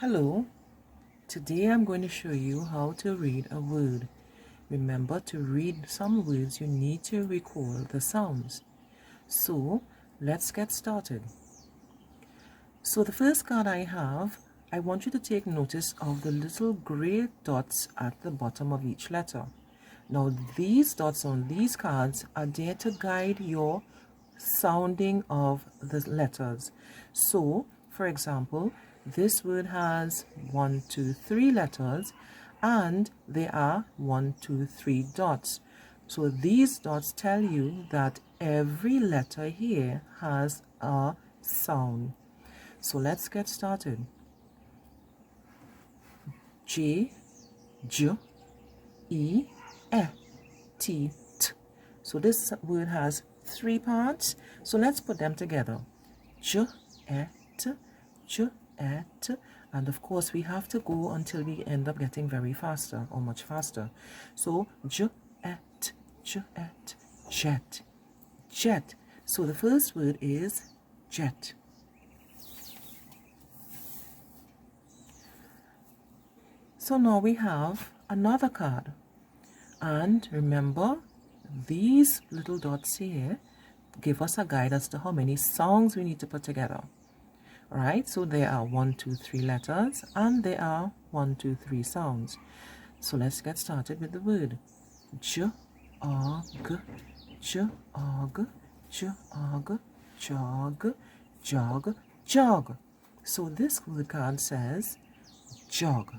Hello, today I'm going to show you how to read a word. Remember, to read some words you need to recall the sounds. So let's get started. So the first card I have, I want you to take notice of the little gray dots at the bottom of each letter. Now these dots on these cards are there to guide your sounding of the letters. So for example, this word has 1, 2, 3 letters and there are 1, 2, 3 dots. So these dots tell you that every letter here has a sound. So let's get started. J, J, E, E, T, T. So this word has 3 parts. So let's put them together. J, E, T, J, E, T. And of course we have to go until we end up getting very faster or much faster. So J, E, T, J, E, T, jet, jet. So the first word is jet. So now we have another card. And remember, these little dots here give us a guide as to how many songs we need to put together. Right? So there are 1, 2, 3 letters and there are 1, 2, 3 sounds. So let's get started with the word. Jog, jog, jog, jog, jog, jog, jog. So this word card says jog.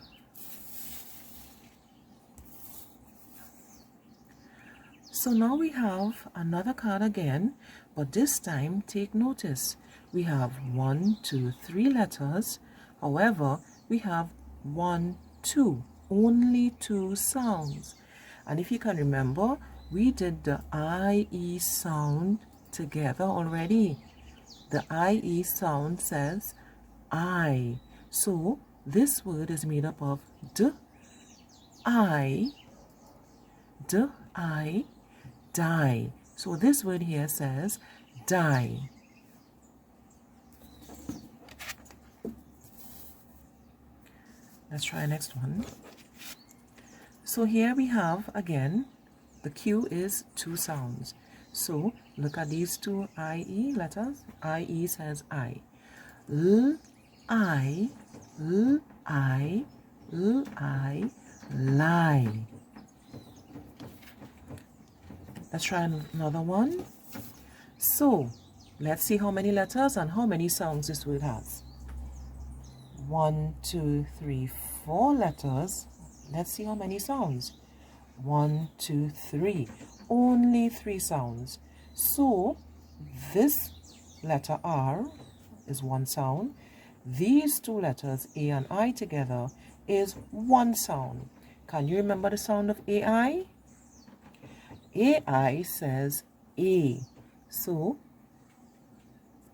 So now we have another card again, but this time take notice. We have 1, 2, 3 letters. However, we have 1, 2, only 2 sounds. And if you can remember, we did the IE sound together already. The IE sound says I. So this word is made up of D, I, die. So this word here says die. Let's try next one. So here we have again, the cue is 2 sounds. So look at these 2 IE letters. IE says I. L, I, L, I, L, I, lie. Let's try another one. So let's see how many letters and how many sounds this word has. 1, 2, 3, 4 letters. Let's see how many sounds. 1, 2, 3. Only 3 sounds. So this letter R is 1 sound. These 2 letters A and I together is 1 sound. Can you remember the sound of AI? AI says A. So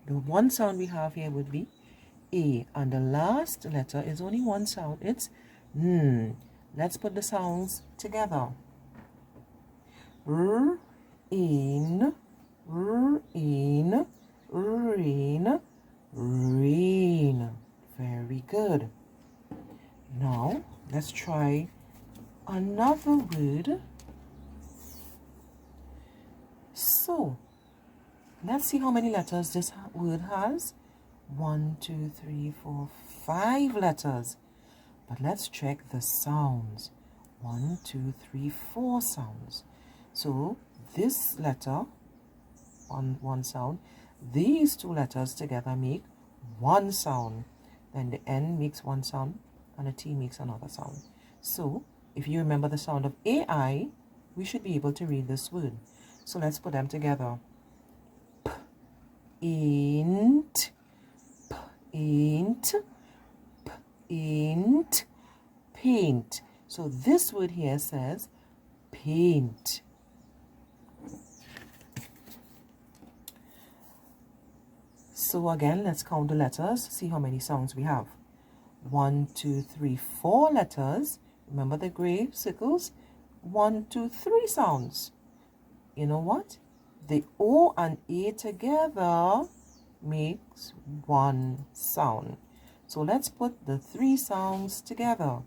the 1 sound we have here would be A. And the last letter is only 1 sound. It's N. Let's put the sounds together. R, in, rain, rain, rain. Very good. Now let's try another word. So let's see how many letters this word has. 1, 2, 3, 4, 5 letters. But let's check the sounds. 1, 2, 3, 4 sounds. So this letter, one sound. These 2 letters together make 1 sound. Then the N makes 1 sound and the T makes another sound. So if you remember the sound of AI, we should be able to read this word. So let's put them together. Paint, paint, paint, paint. So this word here says paint. So again, let's count the letters, see how many sounds we have. 1, 2, 3, 4 letters. Remember the gray circles? 1, 2, 3 sounds. You know what? The O and A together makes 1 sound. So let's put the three sounds together.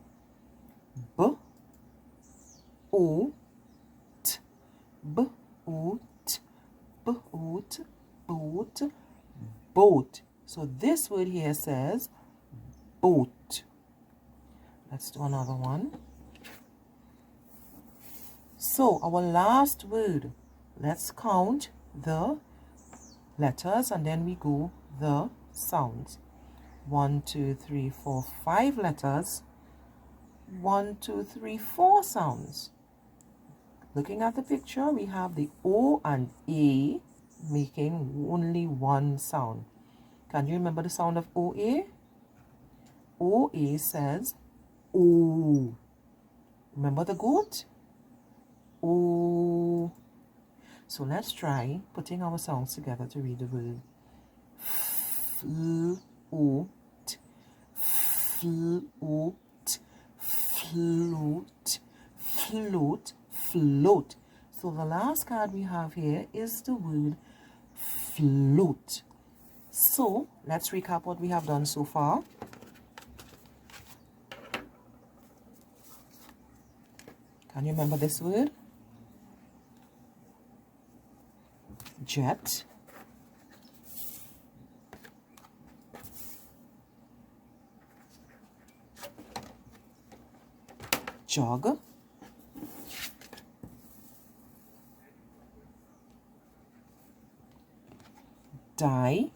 B, O, T, B, O, T, B, O, T, boat, boat. So this word here says boat. Let's do another one. So our last word, let's count the letters and then we go the sounds. 1, 2, 3, 4, 5 letters. 1, 2, 3, 4 sounds. Looking at the picture, we have the O and A making only one sound. Can you remember the sound of OA? OA says O. Remember the goat? O. So let's try putting our sounds together to read the word. Float, float, float, float, float. So the last card we have here is the word float. So let's recap what we have done so far. Can you remember this word? Jet. Jog. Die.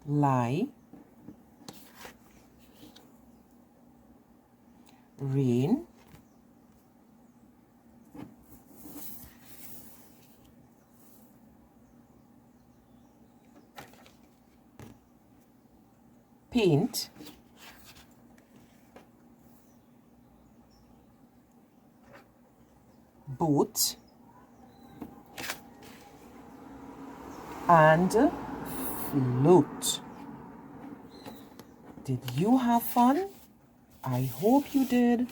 Lie. Rain. Paint. Boat. And float. Did you have fun? I hope you did.